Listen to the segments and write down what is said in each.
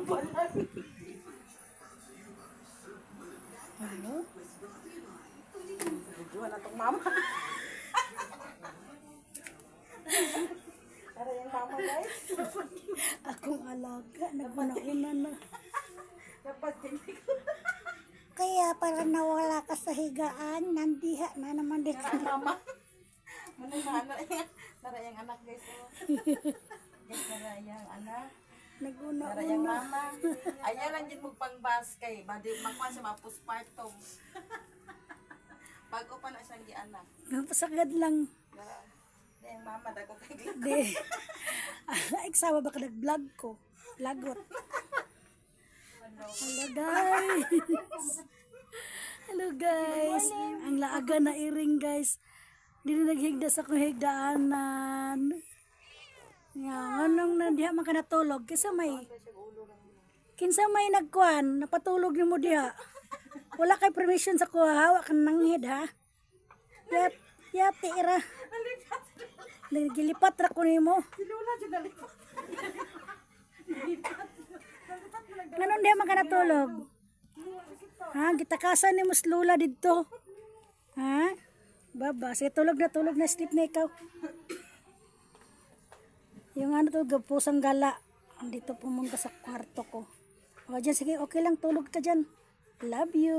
balan. Ano? Videohan na tong mama. Para yung mama guys. Akong alaga, naguna-una na. Dapat hindi ko. Kaya para nawala ka sa higaan, nandiha na naman dito. Mama. Narayang anak guys. Guys, narayang anak. Narayang Naguna-una. mama. Ayaw lang din mo pang-bus kay. Badi magkuhan sa mga postpartum. Bago pa na siyang gi-anak. Napasagad lang. Narayang mama, dago kay gila. Di. Iksawa ba ka nag-vlog ko? Lagot. Hello guys. Hello guys. Ang laaga na iring guys. Dili naghigda sa kong higdaanan. Nga, anong nandiha man ka natulog? Kinsa may nagkuhan, napatulog ni mo diha. Wala kay permission sa kuha, hawak ka nanghid ha. Yati ira. Gilipat ra ko nimo. Silula dyan nalipat. Nganon diha man ka natulog? Ha, gitakasan ni mas lula didto. Ha? Baba, sige tulog na sleep na ikaw. Yung ano to, pusang gala. Andito pumunta sa kwarto ko. O dyan, sige, okay lang, tulog ka dyan. Love you.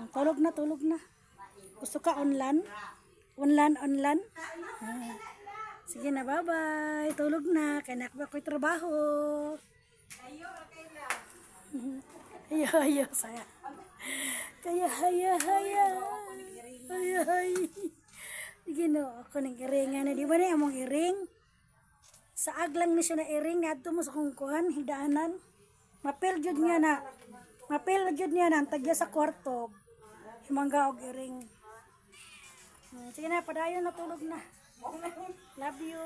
Tulog na. Gusto ka online? Online? Ah. Sige na, bye-bye. Tulog na. Kaya nakba ko'y trabaho. Hayo, saya. Kaya, haya. Gino, ako nang iringan na. Di ba na among iring? Sa aglang na siya na iring. Nato mo sa kungkuhan, hidaanan. Mapil jud niya na. Tagya sa kwarto. Himangga og iring. Sige na, padayon na tulog na. Love you.